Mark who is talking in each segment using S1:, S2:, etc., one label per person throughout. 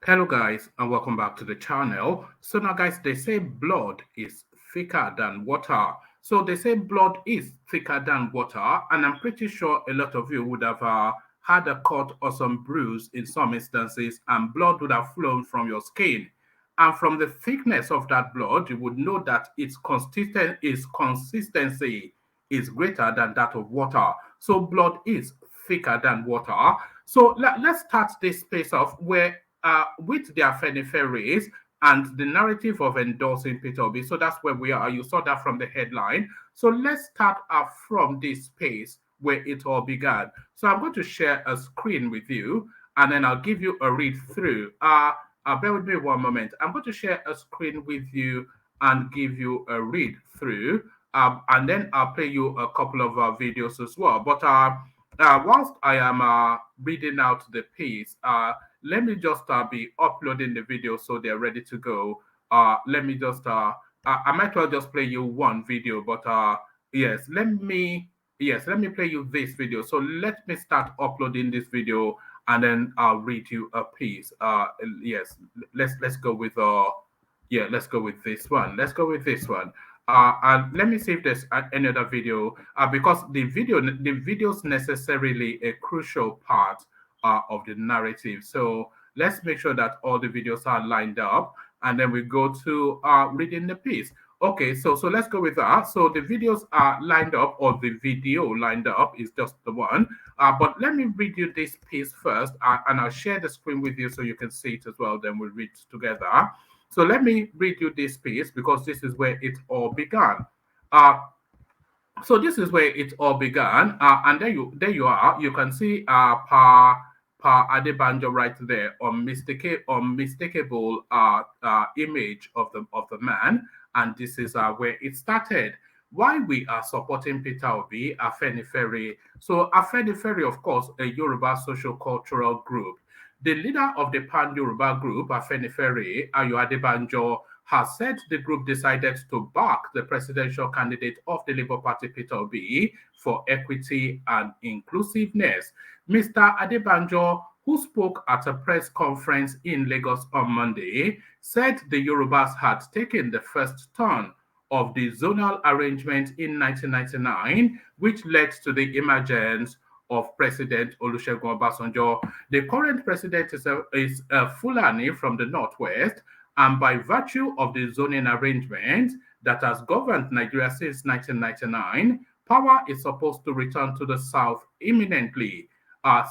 S1: Hello guys and welcome back to the channel. So now guys, they say blood is thicker than water. So they say blood is thicker than water, and I'm pretty sure a lot of you would have had a cut or some bruise in some instances, and blood would have flown from your skin. And from the thickness of that blood, you would know that its consistency is greater than that of water. So blood is thicker than water. So let's start this space off where with the Afenifere and the narrative of endorsing Peter Obi. So that's where we are. You saw that from the headline. So let's start from this space where it all began. So I'm going to share a screen with you, and then I'll give you a read through. Bear with me one moment. I'm going to share a screen with you and give you a read through, and then I'll play you a couple of videos as well. But whilst I am reading out the piece, let me just be uploading the video so they're ready to go. Let me just, I might well just play you one video, but yes, let me play you this video. So let me start uploading this video, and then I'll read you a piece. Yes, let's go with yeah, let's go with this one. Let's go with this one. And let me see if there's any other video, because the video's necessarily a crucial part of the narrative. So let's make sure that all the videos are lined up, and then we go to reading the piece. Okay, so let's go with that. So the videos are lined up, or the video lined up is just the one. But let me read you this piece first, and I'll share the screen with you so you can see it as well. Then we'll read together. So let me read you this piece because this is where it all began. Uh, so this is where it all began, and there you are. You can see Pa Adebanjo right there, unmistakable image of the man, and this is where it started. Why we are supporting Peter Obi, Afenifere. So Afenifere, of course, a Yoruba social cultural group. The leader of the Pan-Yoruba group, Afenifere, Ayo Adebanjo, has said the group decided to back the presidential candidate of the Labour Party, Peter Obi, for equity and inclusiveness. Mr. Adebanjo, who spoke at a press conference in Lagos on Monday, said the Yorubas had taken the first turn of the zonal arrangement in 1999, which led to the emergence of President Olusegun Obasanjo. The current president is a Fulani from the northwest, and by virtue of the zoning arrangement that has governed Nigeria since 1999, power is supposed to return to the south imminently,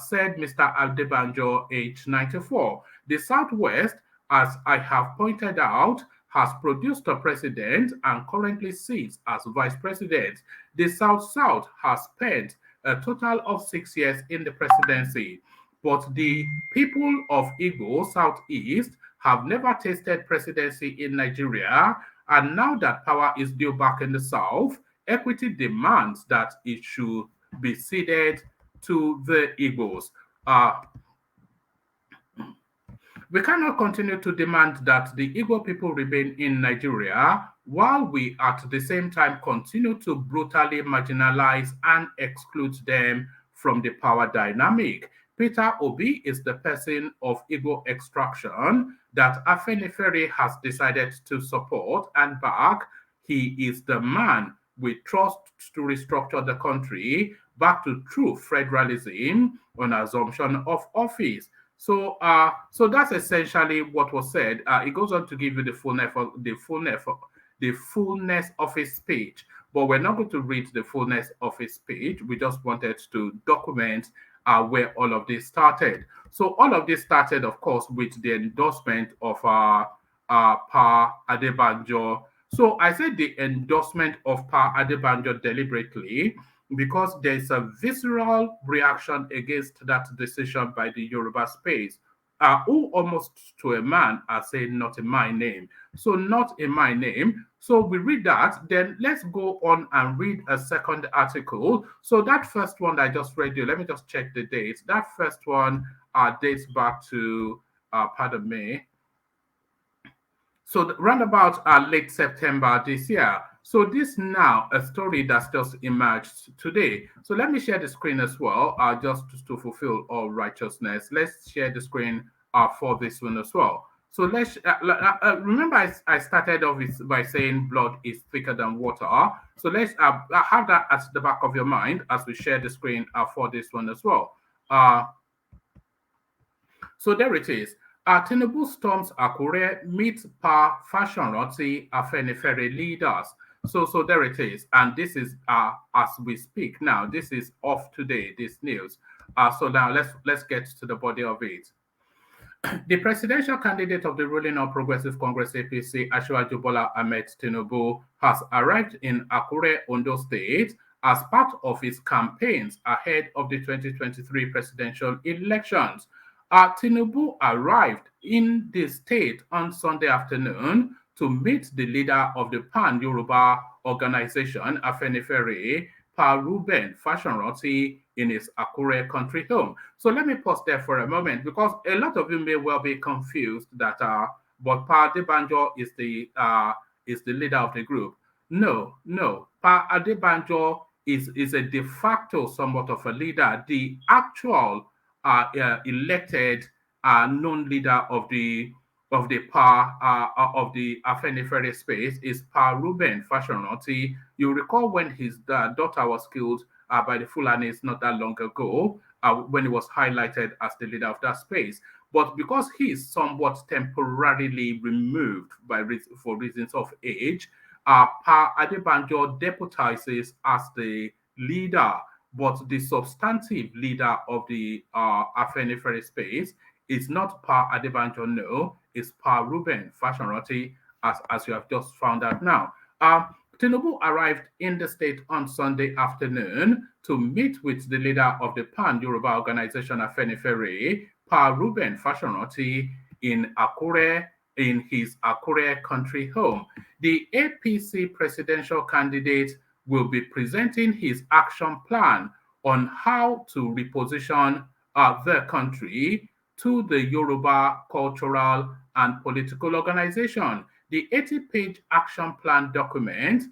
S1: said Mr. Adebanjo, age 94. The southwest, as I have pointed out, has produced a president and currently sits as vice president. The South-South has spent a total of 6 years in the presidency. But the people of Igbo Southeast have never tasted presidency in Nigeria, and now that power is due back in the South, equity demands that it should be ceded to the Igbos. Uh, we cannot continue to demand that the Igbo people remain in Nigeria while we at the same time continue to brutally marginalize and exclude them from the power dynamic. Peter Obi is the person of Igbo extraction that Afenifere has decided to support and back. He is the man we trust to restructure the country back to true federalism on assumption of office. So that's essentially what was said. It goes on to give you the fullness of his speech, but we're not going to read the fullness of his speech. We just wanted to document where all of this started. So all of this started, of course, with the endorsement of Pa Adebanjo. So I said the endorsement of Pa Adebanjo deliberately because there's a visceral reaction against that decision by the Yoruba space, who almost to a man are saying not in my name. So not in my name. So we read that, then let's go on and read a second article. So that first one that I just read you, let me just check the dates. That first one dates back to, pardon me, so round about late September this year. So this now a story that's just emerged today. So let me share the screen as well, just to fulfill all righteousness. Let's share the screen for this one as well. So let's remember I started off by saying blood is thicker than water. So let's have that at the back of your mind as we share the screen for this one as well. So there it is. Tinubu storms Akure, meets fashion roti Afenifere leaders. So there it is. And this is as we speak now. This is off today, this news. So now let's get to the body of it. The presidential candidate of the ruling All Progressive Congress APC, Asiwaju Bola Ahmed Tinubu, has arrived in Akure, Ondo State as part of his campaigns ahead of the 2023 presidential elections. Tinubu arrived in the state on Sunday afternoon to meet the leader of the Pan-Yoruba organization, Afenifere, Pa Ruben Fashion-Roti, in his Akure country home. So let me pause there for a moment because a lot of you may well be confused that but Pa Adebanjo is the leader of the group. No. Pa Adebanjo is a de facto somewhat of a leader. The actual elected known leader of the Afenifere space is Pa Ruben Fashion-Roti. You recall when his daughter was killed by the Fulanis not that long ago, when he was highlighted as the leader of that space. But because he is somewhat temporarily removed for reasons of age, Pa Adebanjo deputizes as the leader, but the substantive leader of the Afenifere space is not Pa Adebanjo, no, it's Pa Ruben Fashion-Roti, as you have just found out now. Tinubu arrived in the state on Sunday afternoon to meet with the leader of the Pan-Yoruba organization Afenifere, Pa Ruben Fashion-Roti, in Akure, in his Akure country home. The APC presidential candidate will be presenting his action plan on how to reposition the country to the Yoruba cultural and political organization. The 80-page action plan document,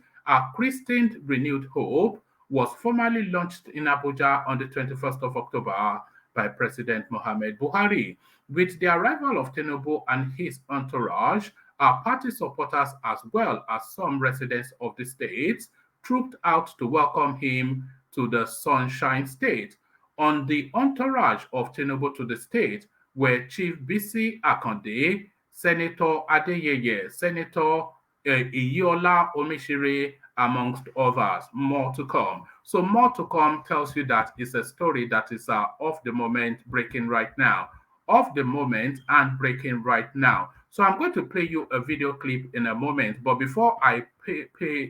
S1: Christened Renewed Hope, was formally launched in Abuja on the 21st of October by President Mohamed Buhari. With the arrival of Tinubu and his entourage, party supporters as well as some residents of the state trooped out to welcome him to the Sunshine State. On the entourage of Tinubu to the state were Chief Bisi Akande, Senator Adeyeye, Senator Iyiola Omishire, amongst others. More to come. So more to come tells you that it's a story that is of the moment, breaking right now. Of the moment and breaking right now. So I'm going to play you a video clip in a moment. But before I play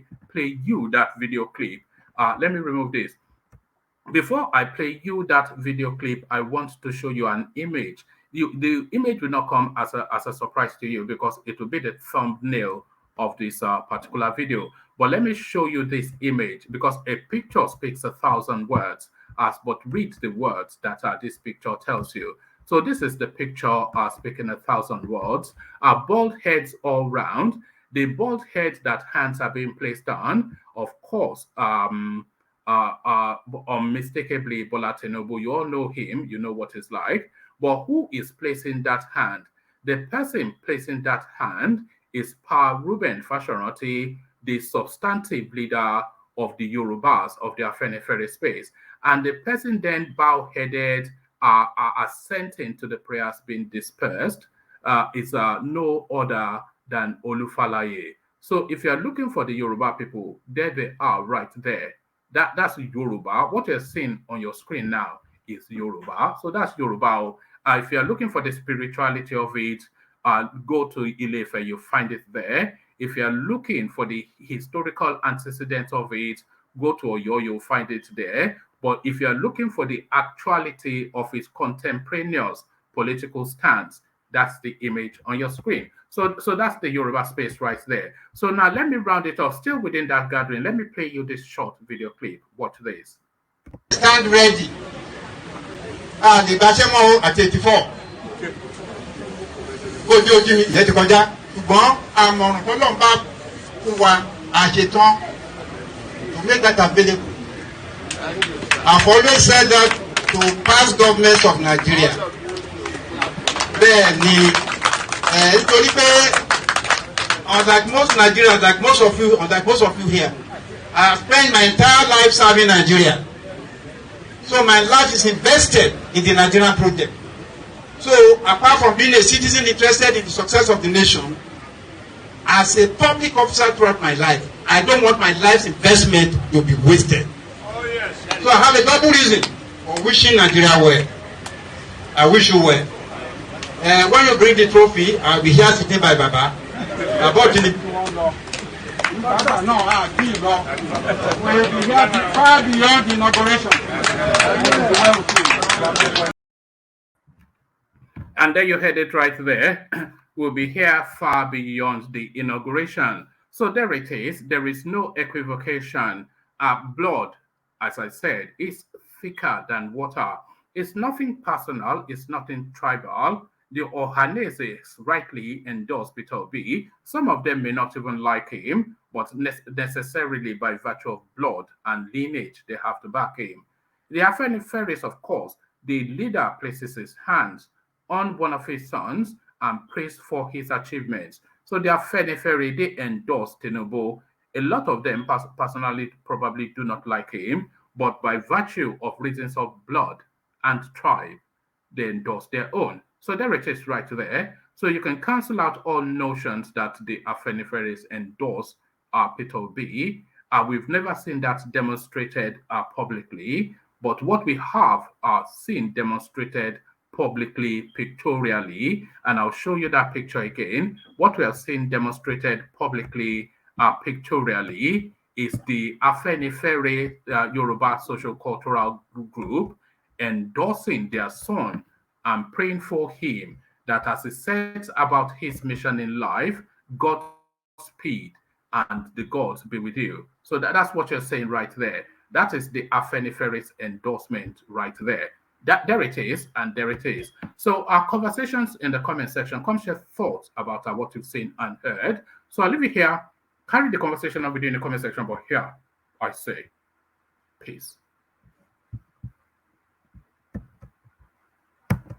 S1: you that video clip, let me remove this. Before I play you that video clip, I want to show you an image. The image will not come as a surprise to you because it will be the thumbnail of this particular video. But let me show you this image because a picture speaks 1,000 words. But read the words that this picture tells you. So this is the picture speaking 1,000 words. Bald heads all round. The bald head that hands are being placed on, of course, unmistakably Bola Tinubu. You all know him. You know what he's like. But who is placing that hand? The person placing that hand is Pa Ruben Fashion-Roti, the substantive leader of the Yorubas, of the Afenifere space. And the person then bow-headed, assenting to the prayers being dispersed, is no other than Olufalaye. So if you're looking for the Yoruba people, there they are right there. That's Yoruba. What you're seeing on your screen now is Yoruba. So that's Yoruba. If you're looking for the spirituality of it, go to Ilefe, you find it there. If you're looking for the historical antecedents of it, go to Oyo, you'll find it there. But if you're looking for the actuality of its contemporaneous political stance, that's the image on your screen. So that's the Yoruba space right there. So now let me round it off. Still within that gathering, let me play you this short video clip. Watch this.
S2: Stand ready. The Bashemo at 84. Ojú ojú mi ìyẹn ti kọjá. Ṣùgbọ́n àmọ̀ràn tó lọ́n bá fún wa àṣetán to make that available. I've always said that to past governments of Nigeria, they bẹ́ẹ̀ ni nítorí pé unlike most Nigerians, unlike most of you here, I have spent my entire life serving Nigeria. So my life is invested in the Nigerian project. So apart from being a citizen interested in the success of the nation, as a public officer throughout my life, I don't want my life's investment to be wasted. Oh, yes. So I have a double reason for wishing Nigeria well. I wish you well. When you bring the trophy, I'll be here sitting by Baba. About the we'll be here far beyond the inauguration.
S1: And there you heard it right there. We'll be here far beyond the inauguration. So there it is. There is no equivocation. Blood, as I said, is thicker than water. It's nothing personal. It's nothing tribal. The Ohaneses rightly endorse Peter Obi. Some of them may not even like him, but necessarily by virtue of blood and lineage, they have to back him. The Afenifere, of course, the leader places his hands on one of his sons and prays for his achievements. So the Afenifere, they endorse Tinubu. A lot of them personally probably do not like him, but by virtue of reasons of blood and tribe, they endorse their own. So there it is right there. So you can cancel out all notions that the Afeniferes endorse Peter Obi. We've never seen that demonstrated publicly, but what we have seen demonstrated publicly pictorially, and I'll show you that picture again. What we have seen demonstrated publicly pictorially is the Afenifere Yoruba Social Cultural Group endorsing their son and praying for him that as he sets about his mission in life, Godspeed and the gods be with you. So that's what you're saying right there. That is the Afenifere's endorsement right there. There it is, and there it is. So our conversations in the comment section, come share thoughts about what you've seen and heard. So I'll leave it here. Carry the conversation on with you in the comment section, but here I say peace.